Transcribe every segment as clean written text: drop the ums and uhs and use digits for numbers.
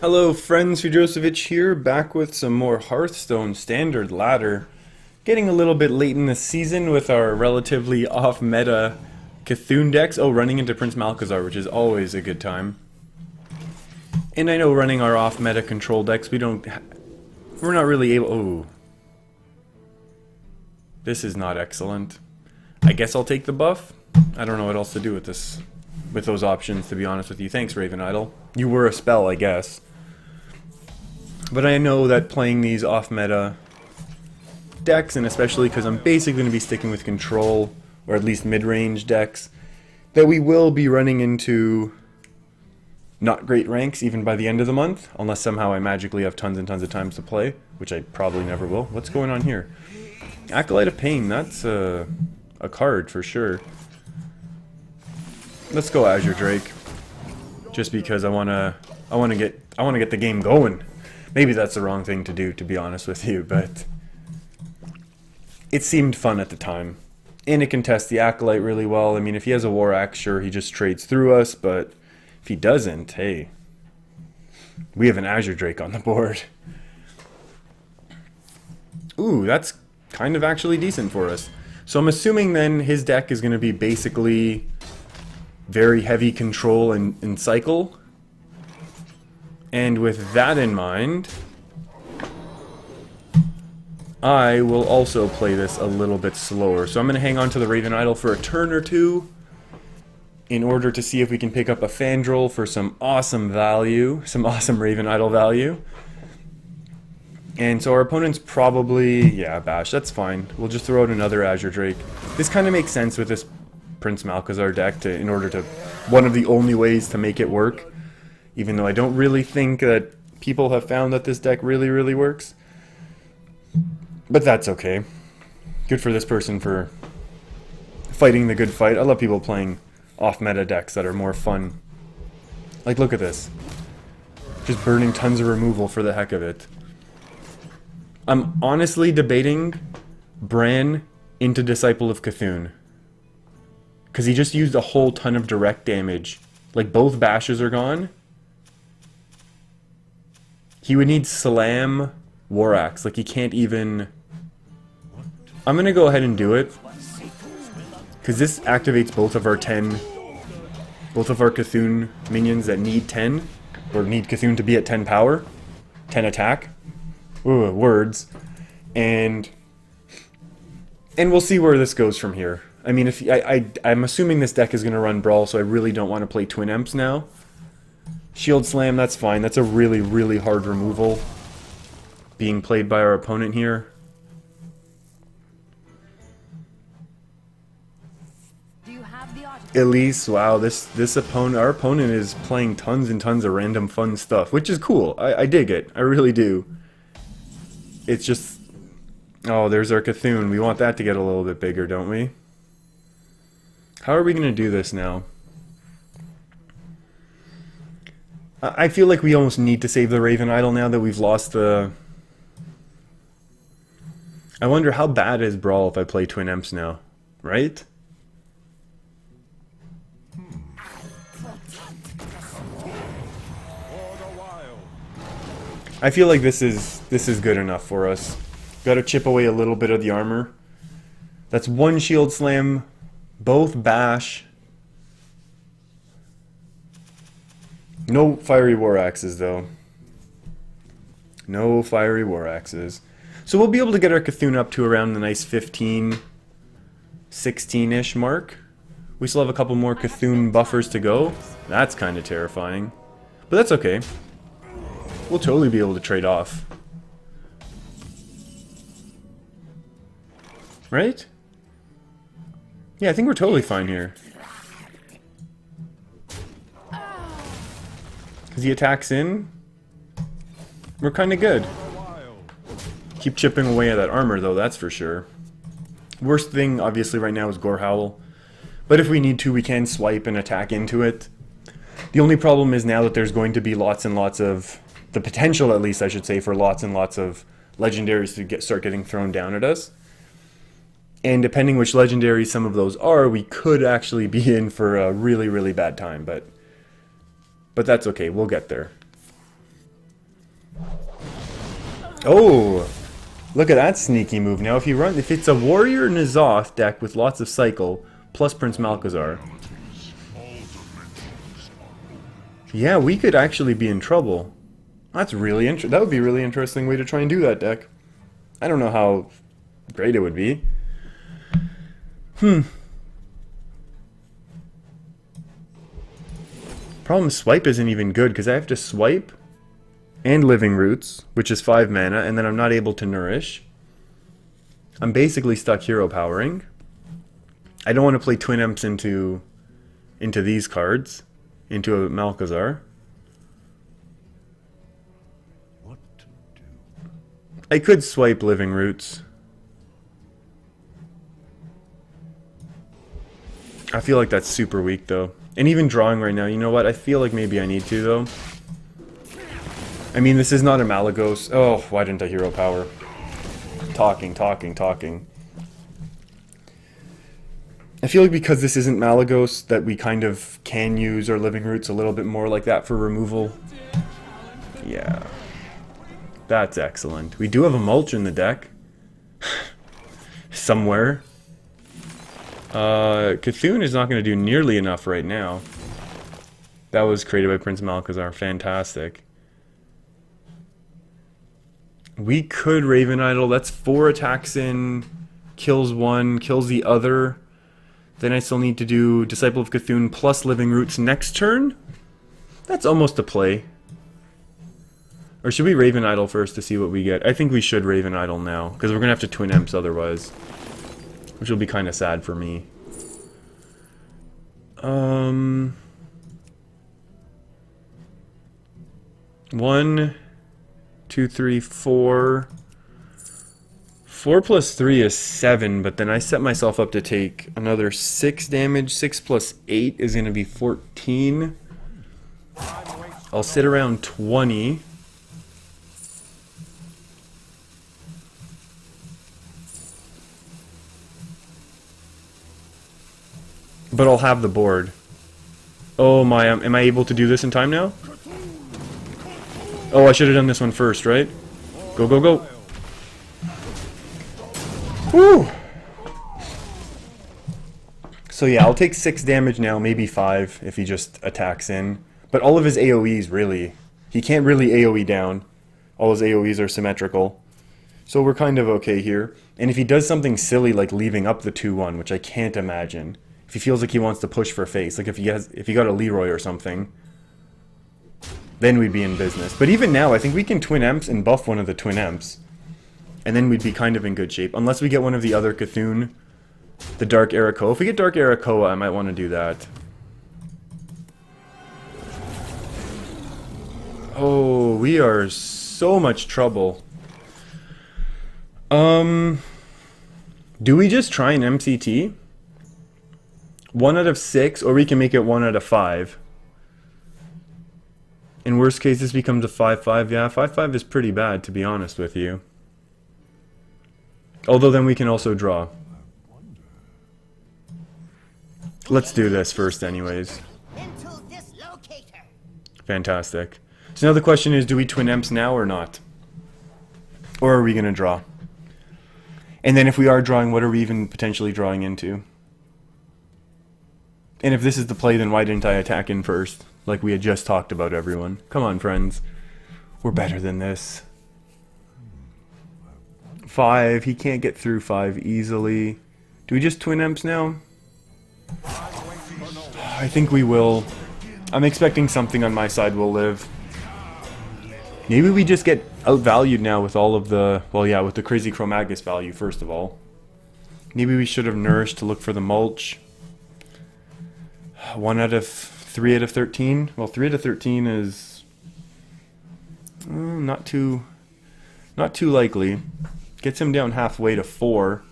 Hello friends, Josevich here, back with some more Hearthstone Standard Ladder. Getting a little bit late in the season with our relatively off-meta C'Thun decks. Oh, running into Prince Malchezar, which is always a good time. And I know running our off-meta control decks, we're not really able... Oh. This is not excellent. I guess I'll take the buff. I don't know what else to do with this, with those options, to be honest with you. Thanks, Raven Idol. You were a spell, I guess. But I know that playing these off-meta decks, and especially because I'm basically going to be sticking with control, or at least mid-range decks, that we will be running into not great ranks even by the end of the month, unless somehow I magically have tons and tons of times to play, which I probably never will. What's going on here? Acolyte of Pain, that's a card for sure. Let's go Azure Drake, just because I wanna get the game going. Maybe that's the wrong thing to do, to be honest with you, but it seemed fun at the time. And it can test the Acolyte really well. I mean, if he has a War Axe, sure, he just trades through us, but if he doesn't, hey, we have an Azure Drake on the board. Ooh, that's kind of actually decent for us. So I'm assuming then his deck is going to be basically very heavy control and cycle. And with that in mind, I will also play this a little bit slower. So I'm going to hang on to the Raven Idol for a turn or two in order to see if we can pick up a Fandral for some awesome value, some awesome Raven Idol value. And so our opponent's probably, yeah, Bash, that's fine. We'll just throw out another Azure Drake. This kind of makes sense with this Prince Malchezar deck in order to, one of the only ways to make it work. Even though I don't really think that people have found that this deck really, really works. But that's okay. Good for this person for fighting the good fight. I love people playing off-meta decks that are more fun. Like, look at this. Just burning tons of removal for the heck of it. I'm honestly debating Bran into Disciple of C'Thun. Because he just used a whole ton of direct damage. Like, both bashes are gone. He would need Slam, War Axe. Like, he can't even... I'm going to go ahead and do it. Because this activates both of our C'Thun minions that need 10. Or need C'Thun to be at 10 power. 10 attack. Ooh, words. And we'll see where this goes from here. I mean, if I'm assuming this deck is going to run Brawl, so I really don't want to play Twin Emps now. Shield Slam, that's fine. That's a really, really hard removal being played by our opponent here. Elise, wow, our opponent is playing tons and tons of random fun stuff, which is cool. I dig it. I really do. It's just... Oh, there's our C'Thun. We want that to get a little bit bigger, don't we? How are we going to do this now? I feel like we almost need to save the Raven Idol now that we've lost the... I wonder how bad is Brawl if I play Twin Emps now, right? I feel like this is good enough for us. Gotta chip away a little bit of the armor. That's one Shield Slam, both Bash. No Fiery War Axes, though. No Fiery War Axes. So we'll be able to get our C'Thun up to around the nice 15, 16-ish mark. We still have a couple more C'Thun buffers to go. That's kind of terrifying. But that's okay. We'll totally be able to trade off. Right? Yeah, I think we're totally fine here. Because he attacks in, we're kind of good. Keep chipping away at that armor, though, that's for sure. Worst thing, obviously, right now is Gorehowl. But if we need to, we can swipe and attack into it. The only problem is now that there's going to be lots and lots of... The potential, at least, I should say, for lots and lots of legendaries to start getting thrown down at us. And depending which legendaries some of those are, we could actually be in for a really, really bad time, but that's okay, we'll get there. Oh, look at that sneaky move. Now if it's a Warrior N'Zoth deck with lots of cycle, plus Prince Malchezar. Yeah, we could actually be in trouble. That's really that would be a really interesting way to try and do that deck. I don't know how great it would be. Problem swipe isn't even good because I have to swipe and Living Roots, which is 5 mana, and then I'm not able to nourish. I'm basically stuck hero powering. I don't want to play Twin Imps into these cards, into a Malchezar. What to do? I could swipe Living Roots. I feel like that's super weak though. And even drawing right now, you know what? I feel like maybe I need to though. I mean, this is not a Malagos. Oh, why didn't I hero power? Talking. I feel like because this isn't Malagos that we kind of can use our Living Roots a little bit more like that for removal. Yeah. That's excellent. We do have a Mulch in the deck. Somewhere. C'Thun is not going to do nearly enough right now. That was created by Prince Malchezar. Fantastic. We could Raven Idol. That's 4 attacks in. Kills one, kills the other. Then I still need to do Disciple of C'Thun plus Living Roots next turn. That's almost a play. Or should we Raven Idol first to see what we get? I think we should Raven Idol now, because we're going to have to Twin Imps otherwise. Which will be kind of sad for me. 1, 2, 3, 4. 4 plus 3 is 7, but then I set myself up to take another 6 damage. 6 plus 8 is going to be 14. I'll sit around 20. But I'll have the board. Oh my, am I able to do this in time now? Oh, I should have done this one first, right? Go, go, go. Woo! So yeah, I'll take 6 damage now, maybe 5 if he just attacks in. But all of his AoEs, really. He can't really AoE down. All his AoEs are symmetrical. So we're kind of okay here. And if he does something silly like leaving up the 2-1, which I can't imagine. If he feels like he wants to push for face, like if he got a Leroy or something, then we'd be in business. But even now, I think we can Twin Imps and buff one of the Twin Imps. And then we'd be kind of in good shape. Unless we get one of the other C'Thun, the Dark Arakoa. If we get Dark Arakoa, I might want to do that. Oh, we are so much trouble. Do we just try an MCT? 1 out of 6, or we can make it 1 out of 5. In worst case, this becomes a 5-5. Yeah, 5-5 is pretty bad, to be honest with you. Although then we can also draw. Let's do this first anyways. Fantastic. So now the question is, do we Twin Imps now or not? Or are we going to draw? And then if we are drawing, what are we even potentially drawing into? And if this is the play, then why didn't I attack in first? Like we had just talked about, everyone. Come on, friends. We're better than this. 5. He can't get through 5 easily. Do we just Twin Imps now? I think we will. I'm expecting something on my side will live. Maybe we just get outvalued now with all of the... Well, yeah, with the crazy Cro-Magus value, first of all. Maybe we should have nourished to look for the mulch. 3 out of 13. Well, 3 out of 13 is not too likely. Gets him down halfway to 4.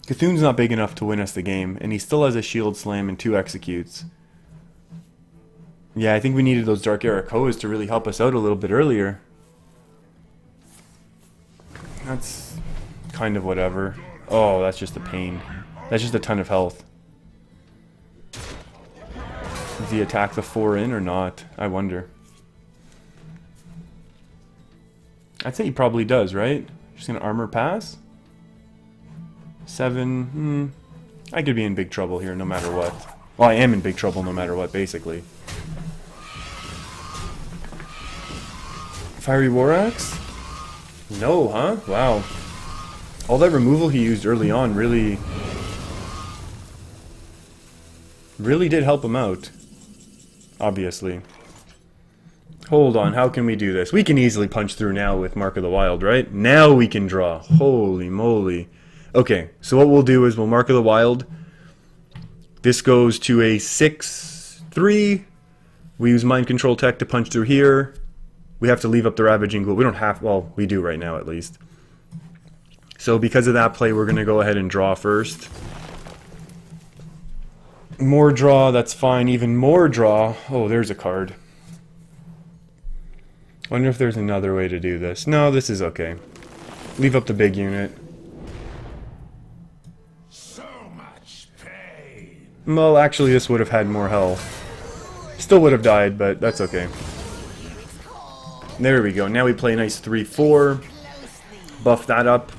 C'Thun's not big enough to win us the game, and he still has a shield slam and 2 executes. Yeah, I think we needed those Dark Arakoas to really help us out a little bit earlier. That's kind of whatever. Oh, that's just a pain. That's just a ton of health. Does he attack the 4 in or not? I wonder. I'd say he probably does, right? Just gonna armor pass. 7. I could be in big trouble here no matter what. Well, I am in big trouble no matter what, basically. Fiery War Axe? No, huh? Wow. All that removal he used early on really did help him out. Obviously. Hold on, how can we do this? We can easily punch through now with Mark of the Wild, right? Now we can draw. Holy moly. Okay, so what we'll do is we'll Mark of the Wild. This goes to a 6/3. We use Mind Control Tech to punch through here. We have to leave up the Ravaging Ghoul. We don't have, well, we do right now at least. So because of that play, we're going to go ahead and draw first. More draw, that's fine. Even more draw. Oh, there's a card. Wonder if there's another way to do this. No, this is okay. Leave up the big unit. So much pain. Well, actually, this would have had more health. Still would have died, but that's okay. There we go. Now we play a nice 3/4. Buff that up.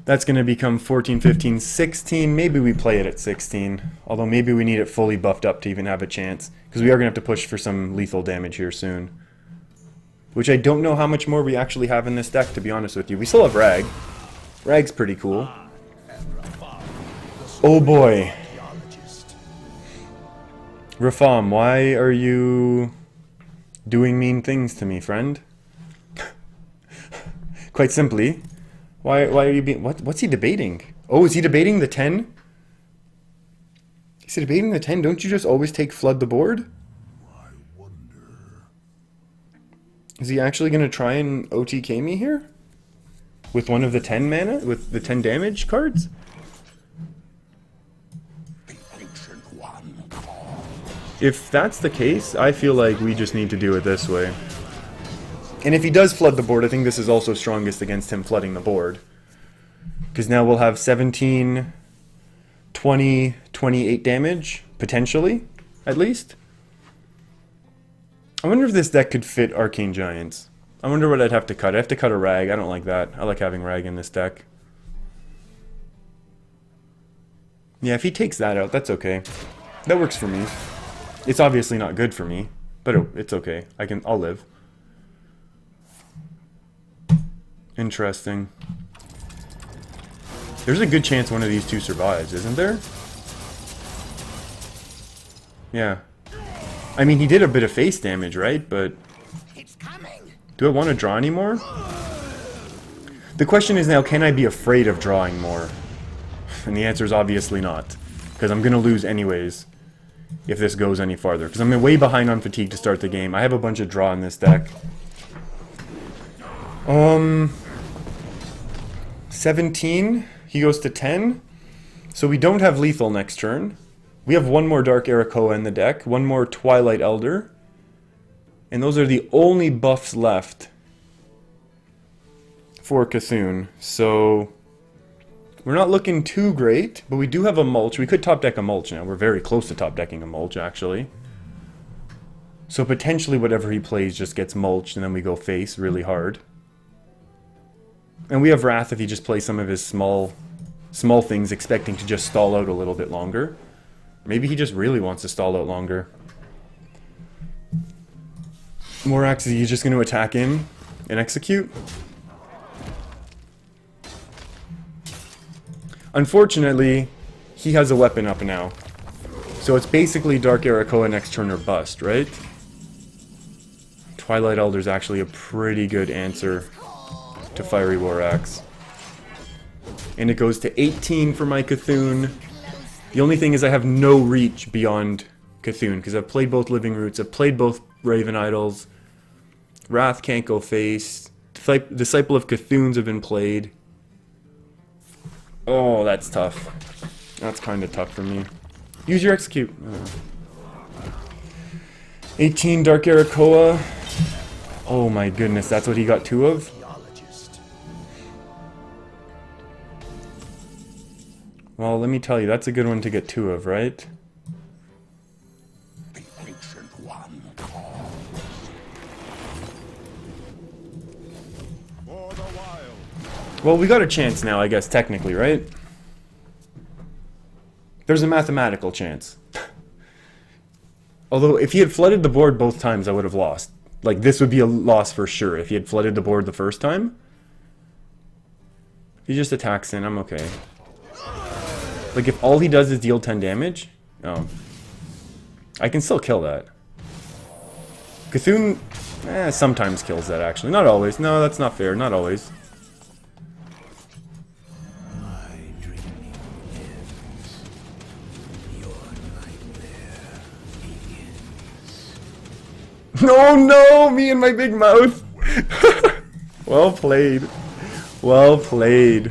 That's going to become 14, 15, 16. Maybe we play it at 16. Although maybe we need it fully buffed up to even have a chance. Because we are going to have to push for some lethal damage here soon. Which I don't know how much more we actually have in this deck, to be honest with you. We still have Rag. Rag's pretty cool. Oh boy. Rafam, why are you doing mean things to me, friend? Quite simply, why are you being... What's he debating? Oh, is he debating the 10? Is he debating the 10? Don't you just always take Flood the board? I wonder. Is he actually going to try and OTK me here? With one of the 10 mana? With the 10 damage cards? The ancient one. If that's the case, I feel like we just need to do it this way. And if he does flood the board, I think this is also strongest against him flooding the board. Because now we'll have 17, 20, 28 damage, potentially, at least. I wonder if this deck could fit Arcane Giants. I wonder what I'd have to cut. I have to cut a Rag. I don't like that. I like having Rag in this deck. Yeah, if he takes that out, that's okay. That works for me. It's obviously not good for me, but it's okay. I'll live. Interesting. There's a good chance one of these two survives, isn't there? Yeah. I mean, he did a bit of face damage, right? But It's coming. do I want to draw anymore? The question is now, can I be afraid of drawing more? And the answer is obviously not. Because I'm going to lose anyways if this goes any farther. Because I'm way behind on fatigue to start the game. I have a bunch of draw in this deck. 17. He goes to 10. So we don't have lethal next turn. We have one more Dark Arakoa in the deck. One more Twilight Elder. And those are the only buffs left for C'Thun. So we're not looking too great, but we do have a Mulch. We could top deck a Mulch now. We're very close to top decking a Mulch, actually. So potentially whatever he plays just gets mulched, and then we go face really hard. And we have Wrath if he just plays some of his small things, expecting to just stall out a little bit longer. Maybe he just really wants to stall out longer. Morax, is he just going to attack in and execute? Unfortunately, he has a weapon up now. So it's basically Dark Arakoa next turn or bust, right? Twilight Elder's actually a pretty good answer to Fiery War Axe. And it goes to 18 for my C'Thun. The only thing is I have no reach beyond C'Thun, because I've played both Living Roots, I've played both Raven Idols. Wrath can't go face. Disciple of C'Thuns have been played. Oh, that's tough. That's kind of tough for me. Use your execute. 18 Dark Arakoa. Oh my goodness, that's what he got 2 of? Well, let me tell you, that's a good one to get 2 of, right? The ancient one. Well, we got a chance now, I guess, technically, right? There's a mathematical chance. Although, if he had flooded the board both times, I would have lost. Like, this would be a loss for sure if he had flooded the board the first time. If he just attacks in, I'm okay. Like, if all he does is deal 10 damage, I can still kill that. C'Thun sometimes kills that, actually. Not always. No, that's not fair. Not always. No, no! Me and my big mouth! Well played. Well played.